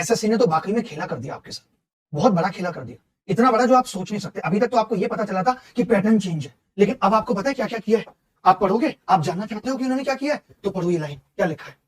SSC ने तो वाकई में खेला कर दिया आपके साथ, बहुत बड़ा खेला कर दिया, इतना बड़ा जो आप सोच नहीं सकते। अभी तक तो आपको यह पता चला था कि पैटर्न चेंज है, लेकिन अब आपको पता है क्या क्या किया है। आप पढ़ोगे, आप जानना चाहते हो कि उन्होंने क्या किया है, तो पढ़ो ये लाइन, क्या लिखा है।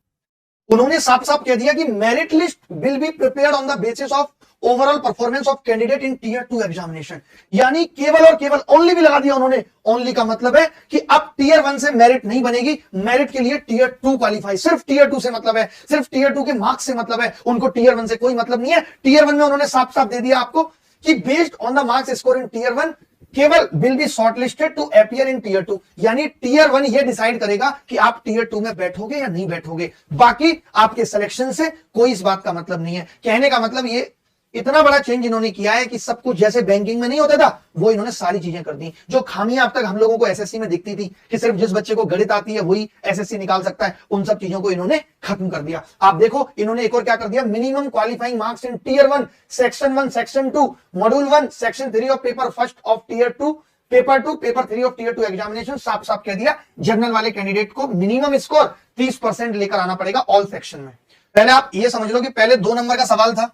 उन्होंने साफ साफ कह दिया कि merit list will be prepared on the basis of overall performance of candidate in tier 2 examination. यानी केवल और केवल ओनली भी लगा दिया उन्होंने। ओनली का मतलब है कि अब टीयर 1 से मेरिट नहीं बनेगी, मेरिट के लिए टीयर 2 क्वालिफाई, सिर्फ टीयर 2 से मतलब है, सिर्फ टीयर 2 के मार्क्स से मतलब है, उनको टीयर 1 से कोई मतलब नहीं है। टीयर 1 में उन्होंने साफ साफ दे दिया आपको कि based on the marks score in tier 1 केवल will be shortlisted to appear in tier 2। यानी टीयर 1 ये डिसाइड करेगा कि आप टीयर 2 में बैठोगे या नहीं बैठोगे, बाकी आपके सिलेक्शन से कोई इस बात का मतलब नहीं है। कहने का मतलब ये इतना बड़ा चेंज इन्होंने किया है कि सब कुछ जैसे बैंकिंग में नहीं होता था, वो इन्होंने सारी चीजें कर दी। जो खामियां अब तक हम लोगों को एसएससी में दिखती थी कि सिर्फ जिस बच्चे को गणित आती है वही एसएससी निकाल सकता है, उन सब चीजों को इन्होंने खत्म कर दिया। आप देखो इन्होंने एक और क्या कर दिया, minimum qualifying marks in tier 1 section 1 section 2 module 1 section 3 of paper first of tier 2 paper 2 paper 3 of tier 2 examination. साफ साफ कह दिया जनरल वाले कैंडिडेट को मिनिमम स्कोर 30% लेकर आना पड़ेगा ऑल सेक्शन में। पहले आप ये समझ लो कि पहले 2 नंबर का सवाल था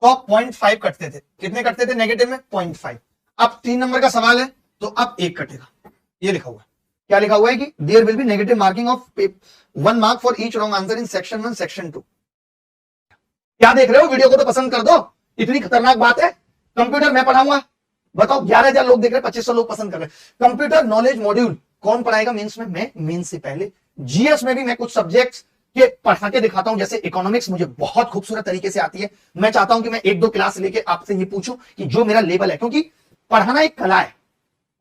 तो 0.5 कटते थे, कितने कटते थे नेगेटिव में 0.5। अब 3 नंबर का सवाल है तो अब 1 कटेगा। ये लिखा हुआ है, क्या लिखा हुआ है कि there will be negative marking of 1 mark for each wrong answer in section 1 section 2। क्या देख रहे हो, वीडियो को तो पसंद कर दो, इतनी खतरनाक बात है। कंप्यूटर मैं पढ़ाऊंगा, बताओ 11,000 लोग देख रहे हैं, 2500 लोग पसंद कर रहे हैं। कंप्यूटर नॉलेज मॉड्यूल कौन पढ़ाएगा मेंस में, मैं मेंस से पहले। जीएस में भी मैं कुछ सब्जेक्ट्स के पढ़ा के दिखाता हूं, जैसे इकोनॉमिक्स मुझे बहुत खूबसूरत तरीके से आती है। मैं चाहता हूं कि मैं 1-2 क्लास लेके आपसे ये पूछूं कि जो मेरा लेवल है, क्योंकि पढ़ाना एक कला है,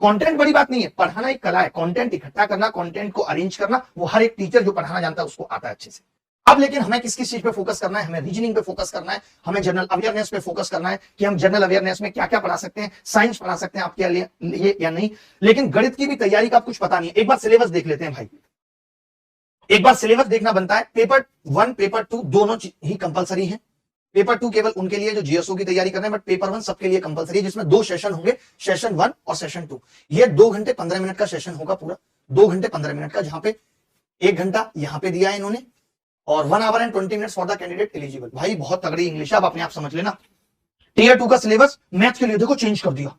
कंटेंट बड़ी बात नहीं है, पढ़ाना एक कला है। कंटेंट इकट्ठा करना, कंटेंट को अरेंज करना, वो हर एक टीचर जो पढ़ाना जानता है उसको आता है अच्छे से। अब लेकिन हमें किस किस चीज पे फोकस करना है, हमें रीजनिंग पे फोकस करना है, हमें जनरल अवेयरनेस पे फोकस करना है कि हम जनरल अवेयरनेस में क्या क्या पढ़ा सकते हैं, साइंस पढ़ा सकते हैं आपके लिए या नहीं। लेकिन गणित की भी तैयारी का कुछ पता नहीं है। एक बार सिलेबस देख लेते हैं भाई, एक बार सिलेबस देखना बनता है। पेपर 1 पेपर 2 दोनों ही कंपलसरी है। पेपर 2 केवल उनके लिए जो जीएसओ की तैयारी कर रहे हैं, बट पेपर 1 सबके लिए कंपलसरी है, जिसमें 2 सेशन होंगे, सेशन 1 और सेशन 2। ये 2 घंटे 15 मिनट का सेशन होगा पूरा, 2 घंटे 15 मिनट का, जहां पे 1 घंटा यहां पे दिया है इन्होंने और 1 our and 20 minutes for the candidate eligible. भाई बहुत तगड़ी इंग्लिश है, आप अपने आप समझ लेना। टीयर 2 का सिलेबस मैथ्स के लिए देखो चेंज कर दिया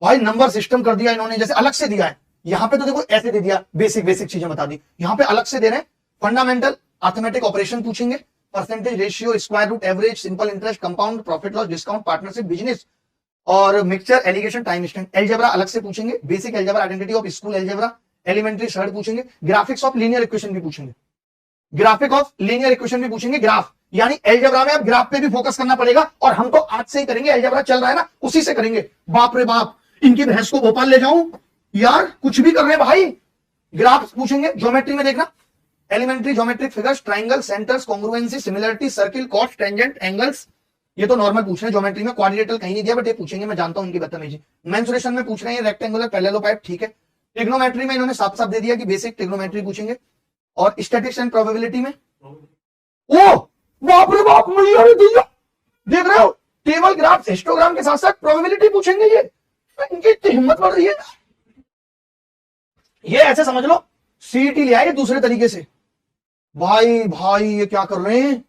भाई, नंबर सिस्टम कर दिया इन्होंने, जैसे अलग से दिया है। यहां पे तो देखो ऐसे दे दिया, बेसिक चीजें बता दी, यहां पे अलग से दे रहे हैं। फंडामेंटल अर्थमेटिक ऑपरेशन पूछेंगे, percentage ratio, square root, average, simple interest, compound, profit loss, discount, partnership, business और mixture, alligation, time stand. Algebra अलग से पूछेंगे, basic algebra, identity of school algebra, elementary surd पूछेंगे, ग्राफिक्स ऑफ लीनियर इक्वेशन भी पूछेंगे, graphic of linear equation भी पूछेंगे, graph यानी अलजेब्रा में अब ग्राफ पे भी फोकस करना पड़ेगा। और हम तो आज से ही करेंगे, अलजेब्रा चल रहा है ना, उसी से करेंगे। बाप रे बाप, इनकी भैंस को भोपाल ले जाऊं यार, कुछ भी कर रहे हैं भाई। ग्राफ पूछेंगे, ज्योमेट्री में देखना, elementary geometric figures, triangle, centres, congruency, similarity, circle, कॉस, टेंजेंट, एंगल्स, ये तो नॉर्मल पूछ रहे हैं। ज्योमेट्री में क्वाड्रिलेटरल कहीं नहीं दिया, बट ये पूछेंगे, मैं जानता हूं इनकी बदतमीजी। मेंसुरेशन में पूछ रहे हैं रेक्टेंगुलर, पैरेललोपाइड, ठीक है। ट्रिग्नोमेट्री में इन्होंने साफ साफ दे दिया कि बेसिक ट्रिग्नोमेट्री पूछेंगे। और स्टैटिस्टिक्स एंड प्रोबेबिलिटी में, ओ बाप रे बाप, देख रहे हो, टेबल, ग्राफ, हिस्टोग्राम के साथ साथ प्रोबेबिलिटी पूछेंगे। ये इनकी हिम्मत बढ़ रही है। ये ऐसे समझ लो सीईटी ले आए दूसरे तरीके से। भाई ये क्या कर रहे हैं,